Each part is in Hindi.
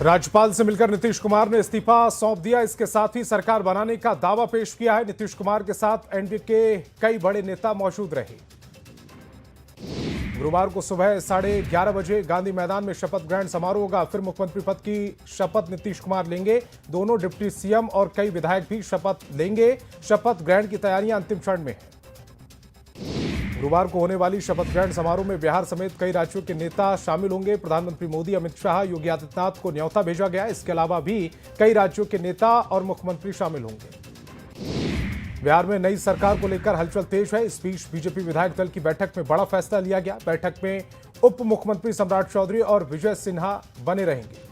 राज्यपाल से मिलकर नीतीश कुमार ने इस्तीफा सौंप दिया। इसके साथ ही सरकार बनाने का दावा पेश किया है। नीतीश कुमार के साथ एनडीए के कई बड़े नेता मौजूद रहे। गुरुवार को सुबह 11:30 बजे गांधी मैदान में शपथ ग्रहण समारोह होगा। फिर मुख्यमंत्री पद की शपथ नीतीश कुमार लेंगे। दोनों डिप्टी सीएम और कई विधायक भी शपथ लेंगे। शपथ ग्रहण की तैयारियां अंतिम चरण में है। गुरुवार को होने वाली शपथ ग्रहण समारोह में बिहार समेत कई राज्यों के नेता शामिल होंगे। प्रधानमंत्री मोदी, अमित शाह, योगी आदित्यनाथ को न्योता भेजा गया। इसके अलावा भी कई राज्यों के नेता और मुख्यमंत्री शामिल होंगे। बिहार में नई सरकार को लेकर हलचल तेज है। इस बीच बीजेपी विधायक दल की बैठक में बड़ा फैसला लिया गया। बैठक में उप मुख्यमंत्री सम्राट चौधरी और विजय सिन्हा बने रहेंगे।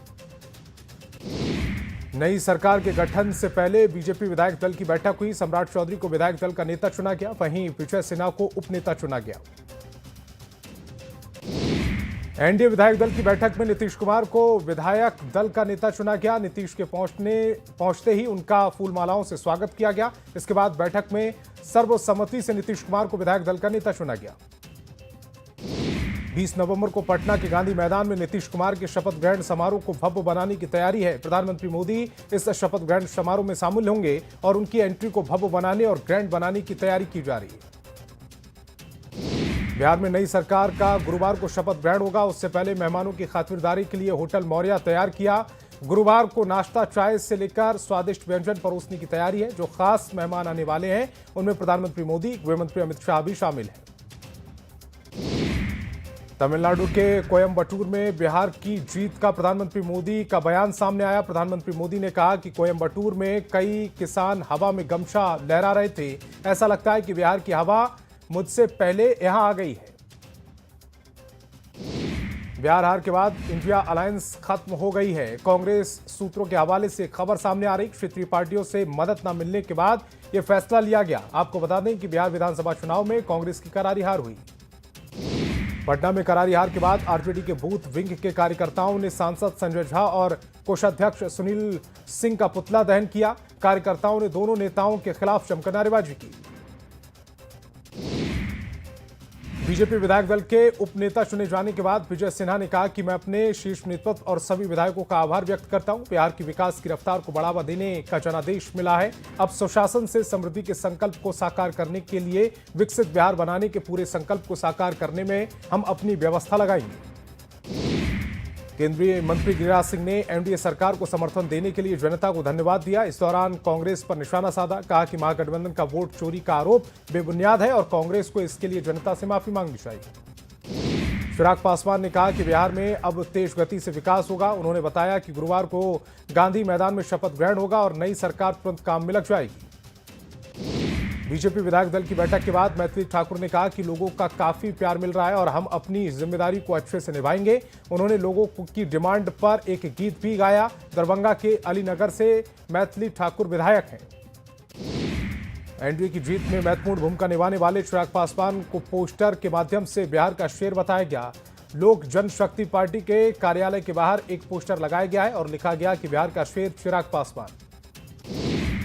नई सरकार के गठन से पहले बीजेपी विधायक दल की बैठक हुई। सम्राट चौधरी को विधायक दल का नेता चुना गया, वहीं विजय सिन्हा को उपनेता चुना गया। एनडीए विधायक दल की बैठक में नीतीश कुमार को विधायक दल का नेता चुना गया। नीतीश के पहुंचते ही उनका फूलमालाओं से स्वागत किया गया। इसके बाद बैठक में सर्वसम्मति से नीतीश कुमार को विधायक दल का नेता चुना गया। 20 नवंबर को पटना के गांधी मैदान में नीतीश कुमार के शपथ ग्रहण समारोह को भव्य बनाने की तैयारी है। प्रधानमंत्री मोदी इस शपथ ग्रहण समारोह में शामिल होंगे और उनकी एंट्री को भव्य बनाने और ग्रैंड बनाने की तैयारी की जा रही है। बिहार में नई सरकार का गुरुवार को शपथ ग्रहण होगा। उससे पहले मेहमानों की खातिरदारी के लिए होटल मौर्या तैयार किया। गुरुवार को नाश्ता, चाय से लेकर स्वादिष्ट व्यंजन परोसने की तैयारी है। जो खास मेहमान आने वाले हैं उनमें प्रधानमंत्री मोदी, गृहमंत्री अमित शाह भी शामिल हैं। तमिलनाडु के कोयम्बटूर में बिहार की जीत का प्रधानमंत्री मोदी का बयान सामने आया। प्रधानमंत्री मोदी ने कहा कि कोयम्बटूर में कई किसान हवा में गमछा लहरा रहे थे। ऐसा लगता है कि बिहार की हवा मुझसे पहले यहां आ गई है। बिहार हार के बाद इंडिया अलायंस खत्म हो गई है। कांग्रेस सूत्रों के हवाले से खबर सामने आ रही। क्षेत्रीय पार्टियों से मदद न मिलने के बाद यह फैसला लिया गया। आपको बता दें कि बिहार विधानसभा चुनाव में कांग्रेस की करारी हार हुई। पटना में करारी हार के बाद आरजेडी के बूथ विंग के कार्यकर्ताओं ने सांसद संजय झा और कोषाध्यक्ष सुनील सिंह का पुतला दहन किया। कार्यकर्ताओं ने दोनों नेताओं के खिलाफ जमकर नारेबाजी की। बीजेपी विधायक दल के उपनेता चुने जाने के बाद विजय सिन्हा ने कहा कि मैं अपने शीर्ष नेतृत्व और सभी विधायकों का आभार व्यक्त करता हूं। बिहार की विकास की रफ्तार को बढ़ावा देने का जनादेश मिला है। अब सुशासन से समृद्धि के संकल्प को साकार करने के लिए विकसित बिहार बनाने के पूरे संकल्प को साकार करने में हम अपनी व्यवस्था लगाएंगे। केंद्रीय मंत्री गिरिराज सिंह ने एनडीए सरकार को समर्थन देने के लिए जनता को धन्यवाद दिया। इस दौरान कांग्रेस पर निशाना साधा। कहा कि महागठबंधन का वोट चोरी का आरोप बेबुनियाद है और कांग्रेस को इसके लिए जनता से माफी मांगनी चाहिए। चिराग पासवान ने कहा कि बिहार में अब तेज गति से विकास होगा। उन्होंने बताया कि गुरुवार को गांधी मैदान में शपथ ग्रहण होगा और नई सरकार तुरंत काम में लग जाएगी। बीजेपी विधायक दल की बैठक के बाद मैथिली ठाकुर ने कहा कि लोगों का काफी प्यार मिल रहा है और हम अपनी जिम्मेदारी को अच्छे से निभाएंगे। उन्होंने लोगों की डिमांड पर एक गीत भी गाया। दरभंगा के अलीनगर से मैथिली ठाकुर विधायक हैं। एनडीए की जीत में महत्वपूर्ण भूमिका निभाने वाले चिराग पासवान को पोस्टर के माध्यम से बिहार का शेर बताया गया। लोक जनशक्ति पार्टी के कार्यालय के बाहर एक पोस्टर लगाया गया है और लिखा गया कि बिहार का शेर चिराग पासवान।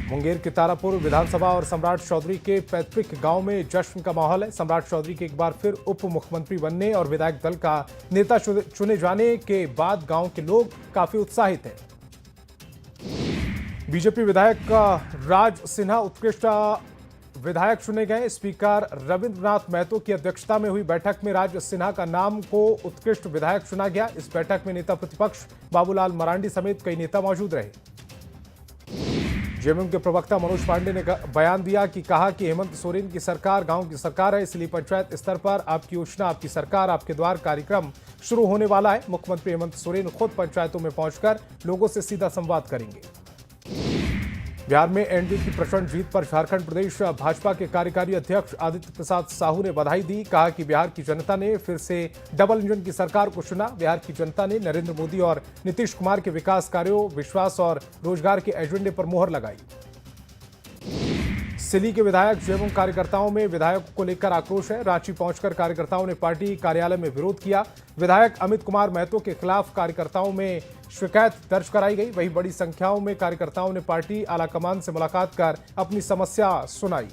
मुंगेर के तारापुर विधानसभा और सम्राट चौधरी के पैतृक गांव में जश्न का माहौल है। सम्राट चौधरी के एक बार फिर उप मुख्यमंत्री बनने और विधायक दल का नेता चुने जाने के बाद गांव के लोग काफी उत्साहित हैं। बीजेपी विधायक राज सिन्हा उत्कृष्ट विधायक चुने गए। स्पीकर रविंद्रनाथ महतो की अध्यक्षता में हुई बैठक में राज सिन्हा का नाम को उत्कृष्ट विधायक चुना गया। इस बैठक में नेता प्रतिपक्ष बाबूलाल मरांडी समेत कई नेता मौजूद रहे। जेएमएम के प्रवक्ता मनोज पांडे ने बयान दिया कि कहा कि हेमंत सोरेन की सरकार गांव की सरकार है, इसलिए पंचायत स्तर पर आपकी योजना, आपकी सरकार, आपके द्वार कार्यक्रम शुरू होने वाला है। मुख्यमंत्री हेमंत सोरेन खुद पंचायतों में पहुंचकर लोगों से सीधा संवाद करेंगे। बिहार में एनडीए की प्रचंड जीत पर झारखंड प्रदेश भाजपा के कार्यकारी अध्यक्ष आदित्य प्रसाद साहू ने बधाई दी। कहा कि बिहार की जनता ने फिर से डबल इंजन की सरकार को चुना। बिहार की जनता ने नरेंद्र मोदी और नीतीश कुमार के विकास कार्यों, विश्वास और रोजगार के एजेंडे पर मोहर लगाई। सिली के विधायक जेएमएम कार्यकर्ताओं में विधायकों को लेकर आक्रोश है। रांची पहुंचकर कार्यकर्ताओं ने पार्टी कार्यालय में विरोध किया। विधायक अमित कुमार महतो के खिलाफ कार्यकर्ताओं में शिकायत दर्ज कराई गई। वहीं बड़ी संख्याओं में कार्यकर्ताओं ने पार्टी आलाकमान से मुलाकात कर अपनी समस्या सुनाई।